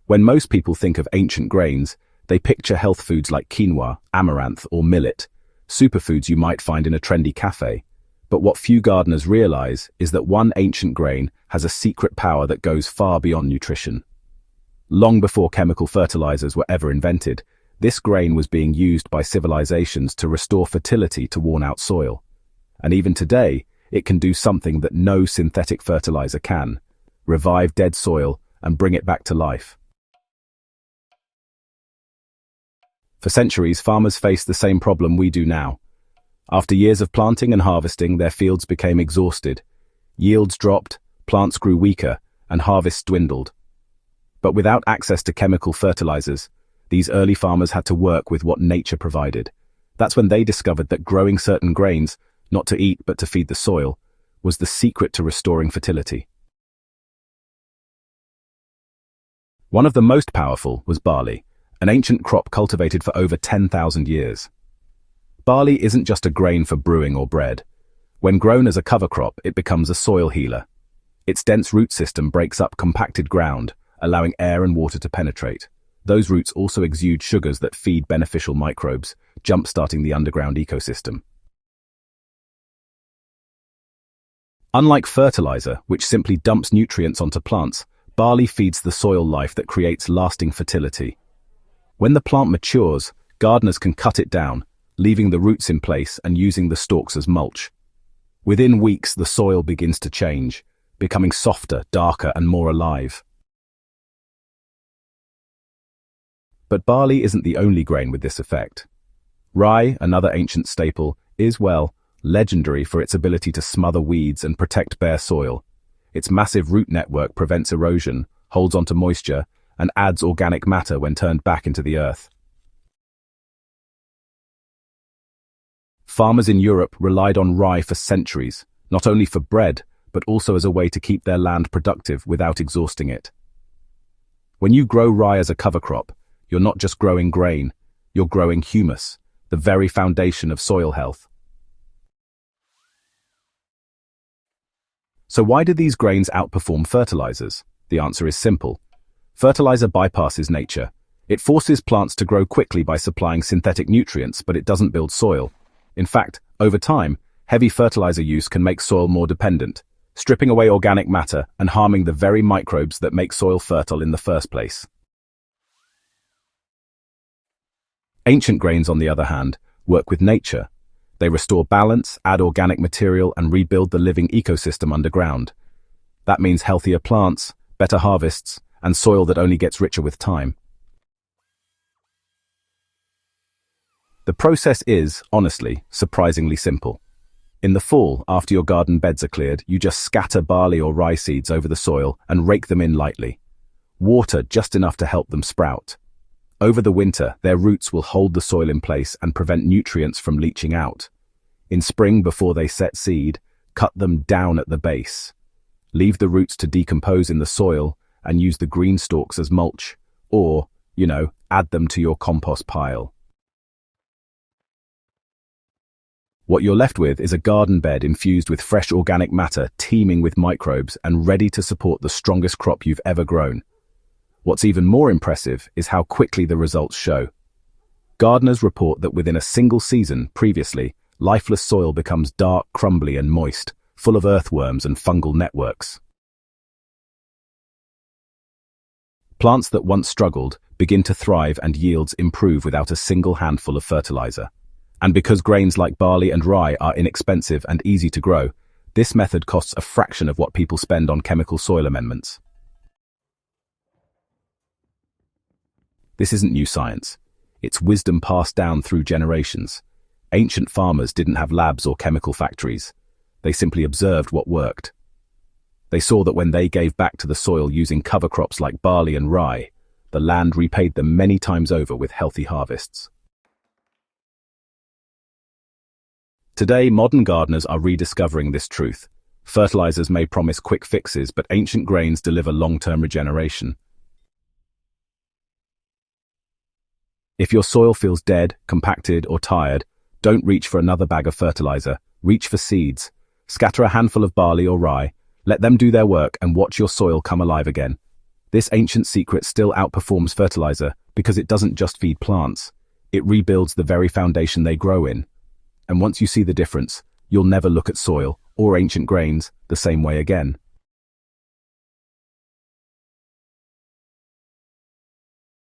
When most people think of ancient grains, they picture health foods like quinoa, amaranth, or millet, superfoods you might find in a trendy cafe. But what few gardeners realize is that one ancient grain has a secret power that goes far beyond nutrition. Long before chemical fertilizers were ever invented, this grain was being used by civilizations to restore fertility to worn-out soil. And even today, it can do something that no synthetic fertilizer can: revive dead soil and bring it back to life. For centuries, farmers faced the same problem we do now. After years of planting and harvesting, their fields became exhausted. Yields dropped, plants grew weaker, and harvests dwindled. But without access to chemical fertilizers, these early farmers had to work with what nature provided. That's when they discovered that growing certain grains, not to eat but to feed the soil, was the secret to restoring fertility. One of the most powerful was barley, an ancient crop cultivated for over 10,000 years. Barley isn't just a grain for brewing or bread. When grown as a cover crop, it becomes a soil healer. Its dense root system breaks up compacted ground, allowing air and water to penetrate. Those roots also exude sugars that feed beneficial microbes, jump-starting the underground ecosystem. Unlike fertilizer, which simply dumps nutrients onto plants, barley feeds the soil life that creates lasting fertility. When the plant matures, gardeners can cut it down, leaving the roots in place and using the stalks as mulch. Within weeks, the soil begins to change, becoming softer, darker, and more alive. But barley isn't the only grain with this effect. Rye, another ancient staple, is, well, legendary for its ability to smother weeds and protect bare soil. Its massive root network prevents erosion, holds onto moisture, and adds organic matter when turned back into the earth. Farmers in Europe relied on rye for centuries, not only for bread, but also as a way to keep their land productive without exhausting it. When you grow rye as a cover crop, you're not just growing grain, you're growing humus, the very foundation of soil health. So why do these grains outperform fertilizers? The answer is simple. Fertilizer bypasses nature. It forces plants to grow quickly by supplying synthetic nutrients, but it doesn't build soil. In fact, over time, heavy fertilizer use can make soil more dependent, stripping away organic matter and harming the very microbes that make soil fertile in the first place. Ancient grains, on the other hand, work with nature. They restore balance, add organic material, and rebuild the living ecosystem underground. That means healthier plants, better harvests, and soil that only gets richer with time. The process is, honestly, surprisingly simple. In the fall, after your garden beds are cleared, you just scatter barley or rye seeds over the soil and rake them in lightly. Water just enough to help them sprout. Over the winter, their roots will hold the soil in place and prevent nutrients from leaching out. In spring, before they set seed, cut them down at the base. Leave the roots to decompose in the soil and use the green stalks as mulch, or, add them to your compost pile. What you're left with is a garden bed infused with fresh organic matter, teeming with microbes, and ready to support the strongest crop you've ever grown. What's even more impressive is how quickly the results show. Gardeners report that within a single season, previously, lifeless soil becomes dark, crumbly, and moist, full of earthworms and fungal networks. Plants that once struggled begin to thrive and yields improve without a single handful of fertilizer. And because grains like barley and rye are inexpensive and easy to grow, this method costs a fraction of what people spend on chemical soil amendments. This isn't new science. It's wisdom passed down through generations. Ancient farmers didn't have labs or chemical factories. They simply observed what worked. They saw that when they gave back to the soil using cover crops like barley and rye, the land repaid them many times over with healthy harvests. Today, modern gardeners are rediscovering this truth. Fertilizers may promise quick fixes, but ancient grains deliver long-term regeneration. If your soil feels dead, compacted, or tired, don't reach for another bag of fertilizer. Reach for seeds. Scatter a handful of barley or rye, let them do their work, and watch your soil come alive again. This ancient secret still outperforms fertilizer because it doesn't just feed plants. It rebuilds the very foundation they grow in. And once you see the difference, you'll never look at soil or ancient grains the same way again.